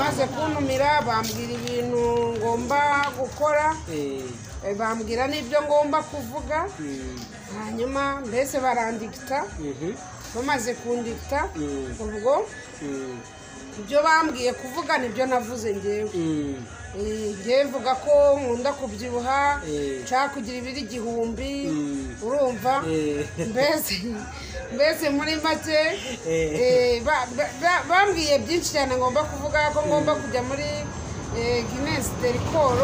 maze kuntumira bambwira ibintu ngomba gukora bambwira n'ibyo ngomba kuvuga hanyuma mbese barandikita bamaze kundikita ubwo ibyo bambwiye kuvuga nibyo navuze ngewe ngewe mvuga ko nkunda kubyibuha nshaka kugira ibiro 1000 urumva mbese muri make bambwiye byinshi cyane ngomba kuvuga ko ngomba kujya muri Guinness Record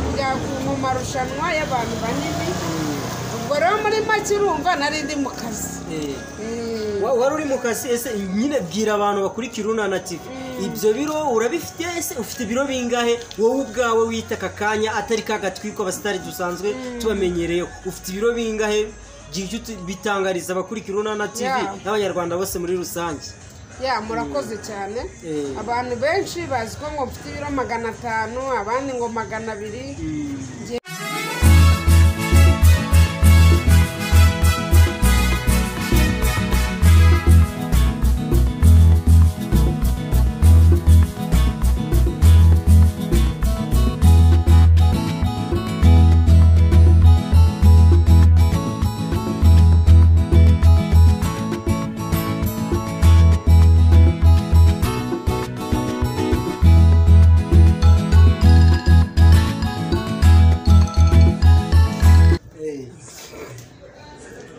kujya mu marushanwa y'abantu banini ubwo rero muri make urumva nari ndi mu kazi wari uri mu kazi ese nyine bwira abantu bakurikira Urunana TV ibyo biro urabifite ese ufite ibiro bingahe wowe ubwawe wita kakanya atari kagatwiko abasitari dusanzwe tubamenyereyeho ufite ibiro bingahe bitangariza abakurikira Urunana TV n'abanyarwanda bose muri rusange murakoze cyane abantu benshi bazi ko ngo mfite ibiro 500 abandi ngo 200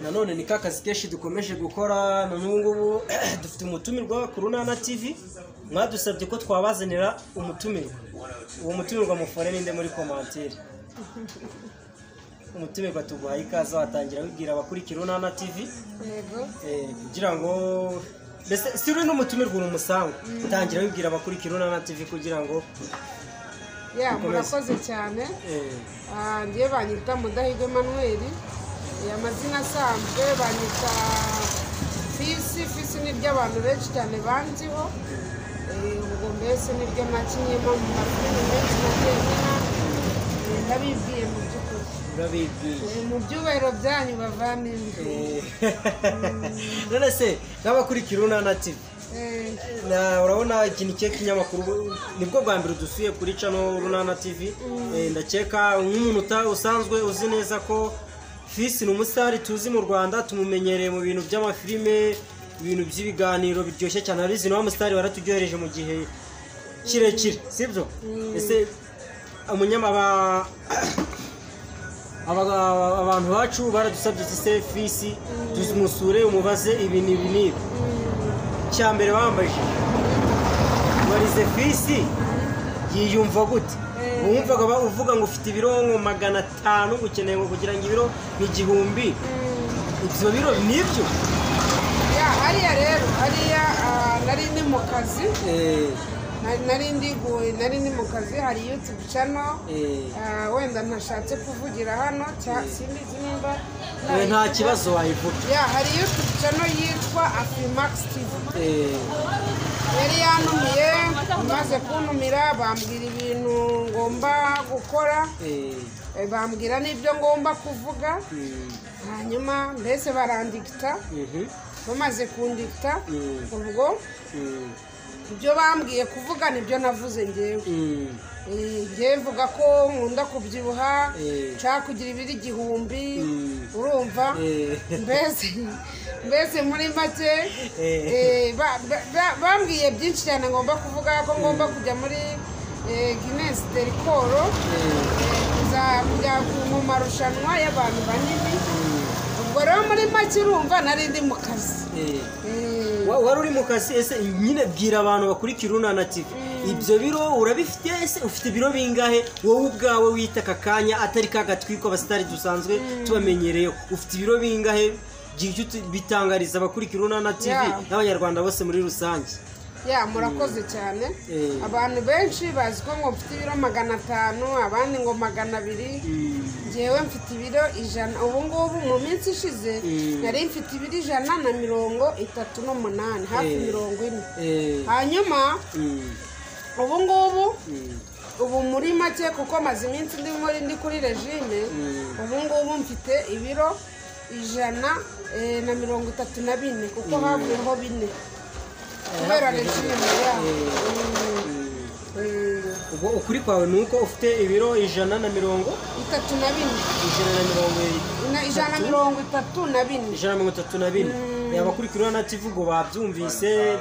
nanone ni kakazi keshi dukomeje gukora n'ubu dufite umutumirwa ku Urunana TV mwadusabye ko twabazanira umutumirwa uwo mutumirwa mufore ninde muri commentaire umutumirwa tuguhaye ikaze watangira wibwira abakurikira Urunana TV kugira ngo mbese si uri n'umutumirwa umusango utangira wibwira abakurikira Urunana TV kugira ngo murakoze cyane ngiye banyita Mudahigwe Emmanuel amazina asanzwe banyita Fisi niryo abantu benshi cyane banziho ubwo mbese niryo nakinyemo mu mafilime menshi nagiye ndabibwiye mu by'ukuri mu byubahiro byanyu bavandimwe none se n'abakurikira Urunana TV urabona ikintu cy'ikinyamakuru nibwo bwa mbere dusuye kuri channel Urunana TV ndakeka nk'umuntu usanzwe uzi neza ko Fisi ni umusitari tuzi mu Rwanda tumumenyereye mu bintu by'amafilime ibintu by'ibiganiro biryoshye cyane arizi no umusitari waratujyohereje mu gihe kirekire sibyo ese abantu bacu baradusabye se Fisi tumusure umubaze ibintu nibi cyambere bambaje warize Fisi yiyumva gute wumvaga uvuga ngo ufite ibiro 500 gukeneye ngo kugira ngo ibiro 1000 ibyo biro nibyo hariya rero hariya nari ni mu kazi nari ni mu kazi hari YouTube channel wenda ntashatse kuvugira hano simbizi nimba nta kibazo wayivuga hari YouTube channel yitwa Afrimax TV yari yanumiye maze kuntumira bambwira ibintu ngomba gukora bambwira n'ibyo ngomba kuvuga hanyuma mbese barandikita bamaze kundikita ubwo ibyo bambwiye kuvuga nibyo navuze ngewe ngewe mvuga ko nkunda kubyibuha nshaka kugira ibiro 1000 urumva mbese muri make bambwiye byinshi cyane ngomba kuvuga ko ngomba kujya muri Guinness Record kujya mu marushanwa y'abantu banini ubwo rero muri make urumva nari ndi mu kazi wari uri mu kazi ese nyine bwira abantu bakurikira Urunana TV ibyo biro urabifite ese ufite ibiro bingahe wowe ubwawe wita kakanya atari kagatwiko abasitari dusanzwe tubamenyereyeho ufite ibiro bingahe bitangariza abakurikira Urunana TV n'abanyarwanda bose muri rusange murakoze cyane abantu benshi bazi ko ngo mfite ibiro 500 abandi ngo 200 ngewe mfite ibiro 100 ubu ngubu mu minsi ishize nari mfite ibiro 138 hafi 40 hanyuma ubu ngubu ubu muri make kuko maze iminsi ndi kuri regime ubu ngubu mfite ibiro 134 kuko havuyeho 4 kubera regime yawe. ubwo ukuri kwawe ni uko ufite ibiro 130 134 134 abakurikira na TV ngo babyumvise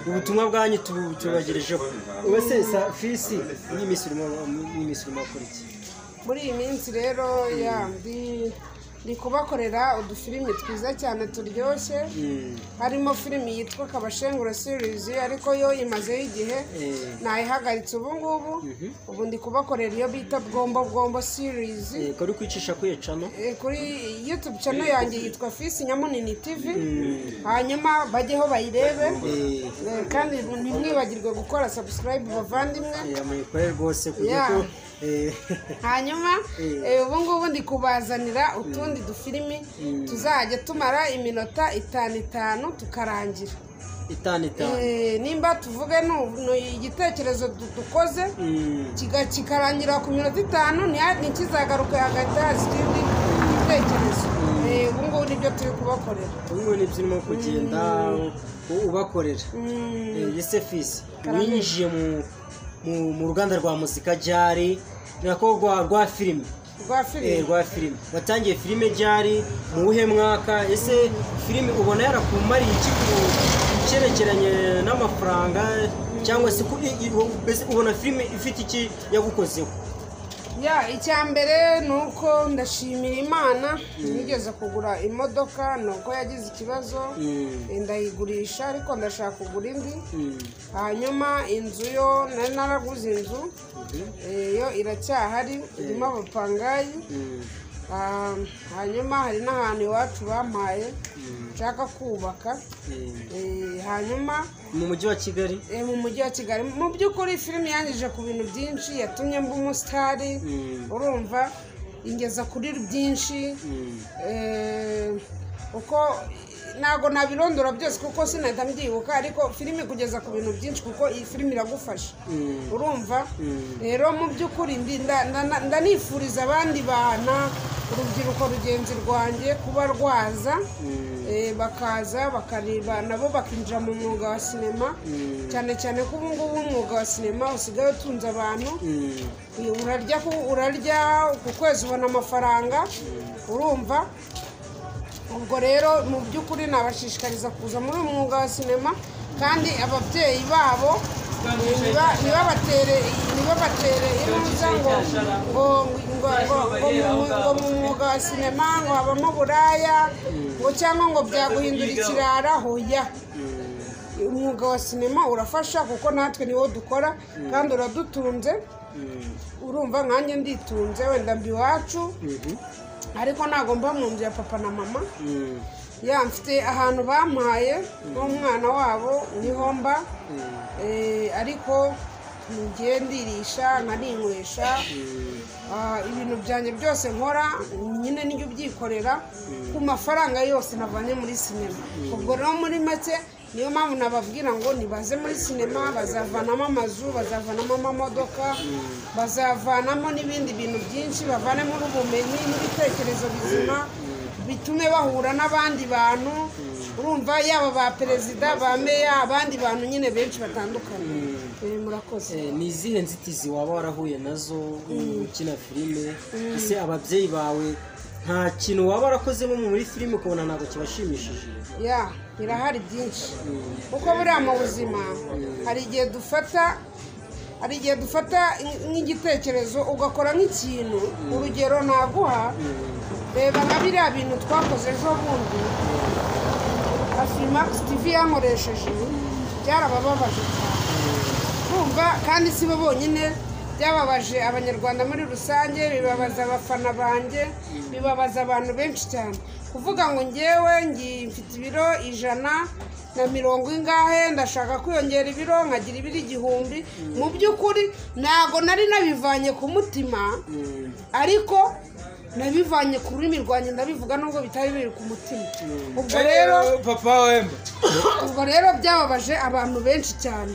ubutumwa bwanyu tubagerejeho. Ubese Fisi n'imisirimo kuri iki muri iyi minsi rero ndi kubakorera udufilimi twiza cyane turyoshye, harimo filimi yitwa Kabashengura series ariko yo imazeho igihe nayihagaritse ubu ndi kubakorera iyo bita Bwombo series. Kuri kwicisha kuyecano kuri YouTube channel yanjye yitwa Fisi Nyamunini TV, hanyuma bajyeho bayirebe kandi ntimwibagirwe gukora subscribe bavandimwe. Yamukorera rwose kuko hanyuma ubu ndi kubazanira utundi dufilimi tuzajya tumara iminota 5 tukarangira 5 nimba tuvuge igitekerezo dukoze kikarangira ku minota 5 ntikizagaruke hagati y'izindi gitekerezo. ubu nibyo turi kubakorera, ubu nibyo urimo kugenda ubakorera. Ese Fisi winjiye mu ruganda rwa muzika jari nakogwa rwa filime watangiye filime jari mu buhe mwaka? Ese filime ubona yarakumariye iki cyerekeranye n'amafaranga cyangwa se ubona filime ifite iki yagukozeho? icyambere nuko ndashimira Imana nigeze kugura imodoka, nuko yagize ikibazo ndayigurisha ariko ndashaka kugura indi. hanyuma inzu yo nari naraguze inzu yo iracyahari irimo abapangayi. hanyuma hari n'ahantu iwacu bampaye nshaka kubaka. hanyuma mu mujyi wa Kigali mu by'ukuri filime yangije ku bintu byinshi, yatumye mba umusitari, urumva ingeza kuri byinshi. uko ntago nabirondora byose kuko sinahita mbyibuka, ariko filime kugeza ku bintu byinshi kuko iyi filime iragufasha, urumva. rero mu by'ukuri ndanifuriza abandi bana, urubyiruko rugenzi rwanjye kuba rwaza bakaza bakareba nabo bakinjira mu mwuga wa sinema, cyane cyane ko ubu ngubu umwuga wa sinema usigaye utunze abantu. urarya ku kwezi ubona amafaranga, urumva. ubwo rero mu by'ukuri nabashishikariza kuza muri uyu mwuga wa sinema, kandi ababyeyi babo ntibabatere inuza ngo mu mwuga wa sinema ngo habamo buraya ngo cyangwa ngo byaguhindura ikirara. hoya, umwuga wa sinema urafasha kuko natwe niwo dukora kandi uradutunze, urumva. nkanjye nditunze wenda mbi iwacu ariko ntabwo mba mu nzu ya papa na mama. mfite ahantu bampaye n'umwana wabo niho mba, ariko ngiye ndirisha nkaninywesha ibintu byanjye byose nkora nyine nibyo byikorera ku mafaranga yose navanye muri sinema. ubwo rero muri make niyo mpamvu nababwira ngo nibaze muri sinema, bazavanamo amazu, bazavanamo amamodoka, bazavanamo n'ibindi bintu byinshi, bavanemo ubumenyi n'ibitekerezo bizima bitume bahura n'abandi bantu, urumva, yaba ba perezida, ba meya, abandi bantu nyine benshi batandukanye. murakoze. ni izihe nzitizi waba warahuye nazo ukina filime? ese ababyeyi bawe nta kintu waba warakozemo muri filime ukabona ntabwo kibashimishije? birahari byinshi kuko buriya mu buzima hari igihe dufata nk'igitekerezo ugakora nk'ikintu. urugero naguha, reba nka biriya bintu twakoze ejo bundi Afrimax TV yankoresheje, byarabababaje cyane, urumva. kandi si bo bonyine, byababaje abanyarwanda muri rusange, bibabaza abafana banjye, bibabaza abantu benshi cyane. kuvuga ngo ngewe mfite ibiro 120 ingahe, ndashaka kwiyongera ibiro nkagira ibiro 1000. mu by'ukuri ntago nari nabivanye ku mutima, ariko nabivanye ku rurimi rwanjye ndabivuga nubwo bitari biri ku mutima. ubwo rero byababaje abantu benshi cyane,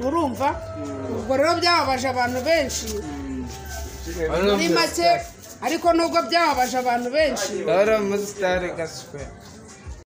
urumva. ubwo rero byababaje abantu benshi muri make, ariko nubwo byababaje abantu benshi